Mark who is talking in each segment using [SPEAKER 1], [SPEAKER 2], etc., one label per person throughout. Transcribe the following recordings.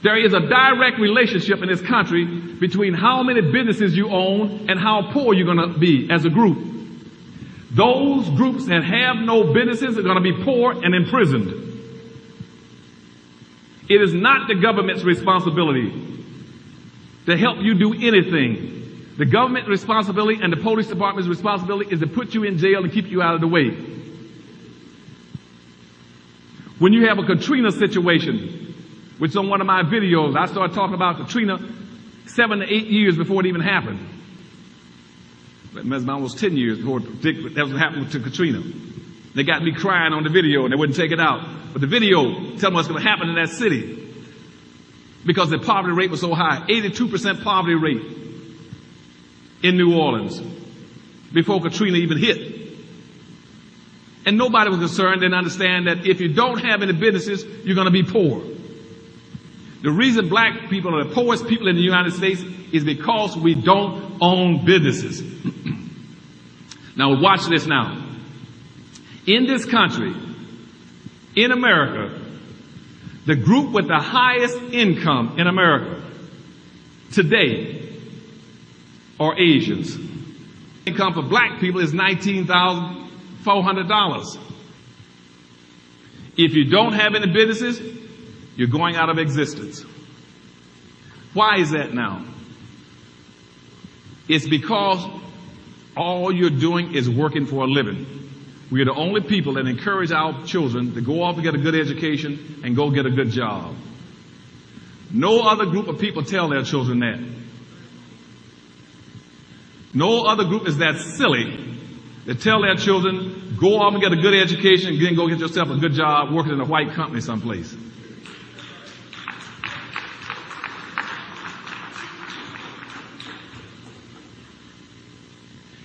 [SPEAKER 1] There is a direct relationship in this country between how many businesses you own and how poor you're going to be as a group. Those groups that have no businesses are going to be poor and imprisoned. It is not the government's responsibility to help you do anything. The government's responsibility and the police department's responsibility is to put you in jail and keep you out of the way. When you have a Katrina situation, which on one of my videos, I started talking about Katrina 7 to 8 years before it even happened. It was almost 10 years before that was happening to Katrina. They got me crying on the video and they wouldn't take it out. But the video telling what's going to happen in that city because the poverty rate was so high, 82% poverty rate in New Orleans before Katrina even hit. And nobody was concerned and understand that if you don't have any businesses, you're going to be poor. The reason black people are the poorest people in the United States is because we don't own businesses. Now watch this now. In this country, in America, the group with the highest income in America today are Asians. Income for black people is $19,400. If you don't have any businesses, you're going out of existence. Why is that now? It's because all you're doing is working for a living. We are the only people that encourage our children to go off and get a good education and go get a good job. No other group of people tell their children that. No other group is that silly to tell their children, go off and get a good education and then go get yourself a good job working in a white company someplace.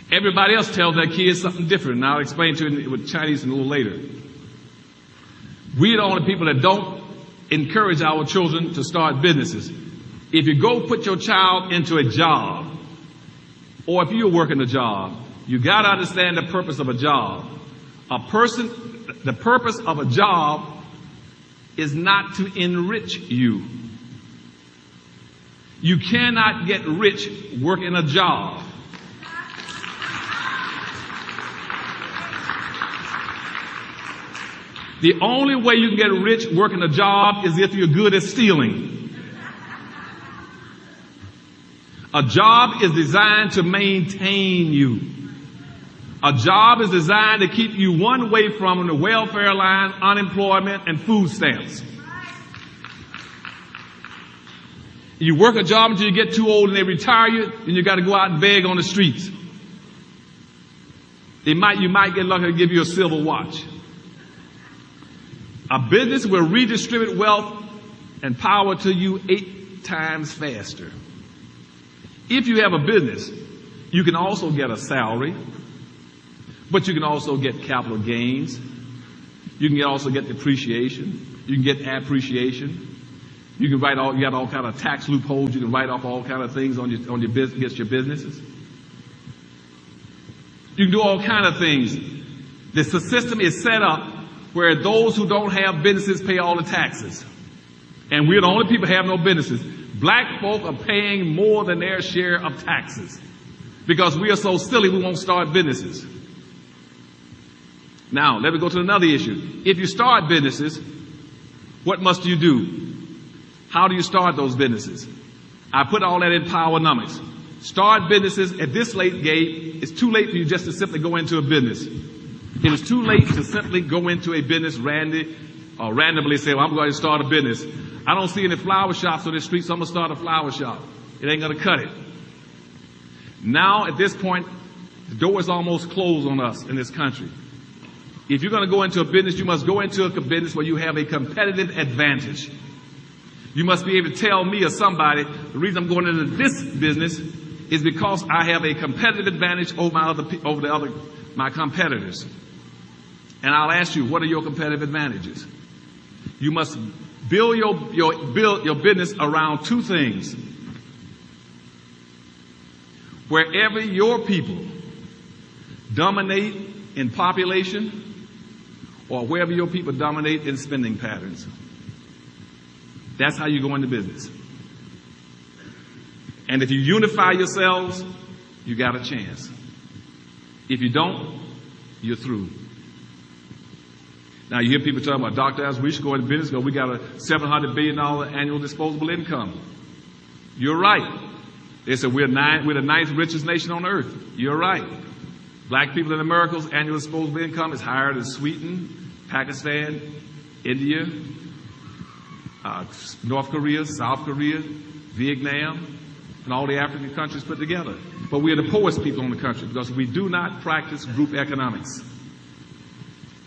[SPEAKER 1] Everybody else tells their kids something different, and I'll explain to you with Chinese a little later. We're the only people that don't encourage our children to start businesses. If you go put your child into a job, or if you're working a job, you got to understand the purpose of a job. The purpose of a job is not to enrich you. You cannot get rich working a job. The only way you can get rich working a job is if you're good at stealing. A job is designed to maintain you. A job is designed to keep you one way from the welfare line, unemployment, and food stamps. You work a job until you get too old and they retire you, then you got to go out and beg on the streets. You might get lucky to give you a silver watch. A business will redistribute wealth and power to you 8 times faster. If you have a business, you can also get a salary, but you can also get capital gains. You can also get depreciation. You can get appreciation. You can you got all kind of tax loopholes. You can write off all kind of things on your business, against your businesses. You can do all kind of things. The system is set up where those who don't have businesses pay all the taxes. And we're the only people who have no businesses. Black folk are paying more than their share of taxes because we are so silly we won't start businesses. Now, let me go to another issue. If you start businesses, what must you do? How do you start those businesses? I put all that in Powernomics. Start businesses at this late gate. It's too late for you just to simply go into a business. It is too late to simply go into a business randomly say, well, I'm going to start a business. I don't see any flower shops on the street, so I'm going to start a flower shop. It ain't going to cut it. Now, at this point, the door is almost closed on us in this country. If you're going to go into a business, you must go into a business where you have a competitive advantage. You must be able to tell me or somebody, the reason I'm going into this business is because I have a competitive advantage over my competitors. And I'll ask you, what are your competitive advantages? You must build your business around 2 things. Wherever your people dominate in population, or wherever your people dominate in spending patterns. That's how you go into business. And if you unify yourselves, you got a chance. If you don't, you're through. Now you hear people talking about Dr. Anderson, we should go into business because we got a $700 billion annual disposable income. You're right. They said we're the ninth richest nation on earth. You're right. Black people in America's annual disposable income is higher than Sweden, Pakistan, India, North Korea, South Korea, Vietnam, and all the African countries put together. But we are the poorest people in the country because we do not practice group economics.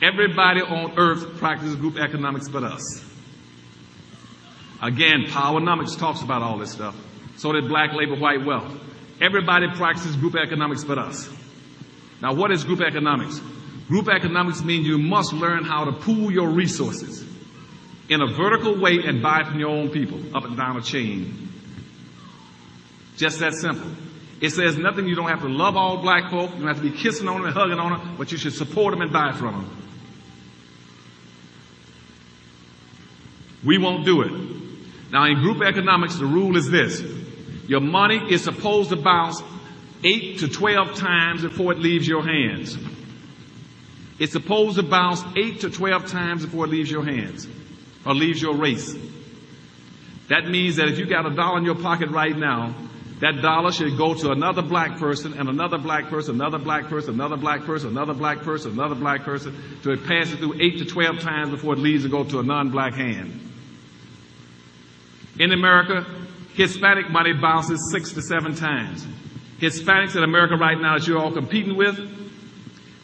[SPEAKER 1] Everybody on earth practices group economics but us. Again, Powernomics talks about all this stuff. So did black labor, white wealth. Everybody practices group economics but us. Now, what is group economics? Group economics means you must learn how to pool your resources in a vertical way and buy from your own people, up and down a chain. Just that simple. It says nothing, you don't have to love all black folk, you don't have to be kissing on them and hugging on them, but you should support them and buy from them. We won't do it. Now, in group economics, the rule is this. Your money is supposed to bounce 8 to 12 times before it leaves your hands. It's supposed to bounce 8 to 12 times before it leaves your hands or leaves your race. That means that if you got $1 in your pocket right now, that dollar should go to another black person and another black person, another black person, another black person, another black person, another black person, to it passes through 8 to 12 times before it leaves to go to a non-black hand. In America, Hispanic money bounces 6 to 7 times. Hispanics in America right now that you're all competing with,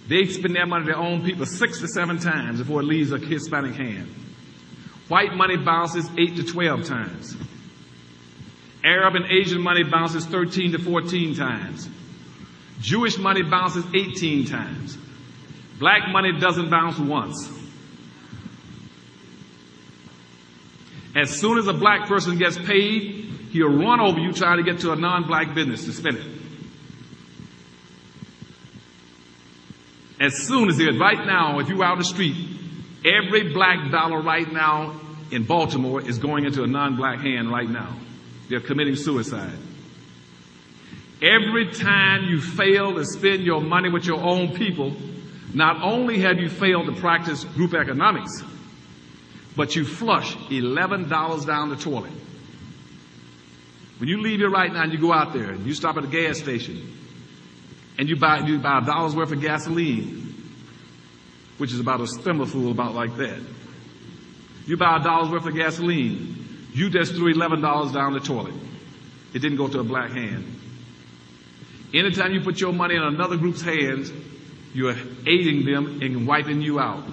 [SPEAKER 1] they spend their money, their own people, 6 to 7 times before it leaves a Hispanic hand. White money bounces 8 to 12 times. Arab and Asian money bounces 13 to 14 times. Jewish money bounces 18 times. Black money doesn't bounce once. As soon as a black person gets paid, he'll run over you trying to get to a non-black business to spend it. As soon as it, right now, if you're out on the street, every black dollar right now in Baltimore is going into a non-black hand right now. They're committing suicide. Every time you fail to spend your money with your own people, not only have you failed to practice group economics, but you flush $11 down the toilet. When you leave here right now and you go out there and you stop at a gas station and you buy $1 worth of gasoline, which is about a thimbleful about like that. You buy $1 worth of gasoline, you just threw $11 down the toilet. It didn't go to a black hand. Anytime you put your money in another group's hands, you're aiding them in wiping you out.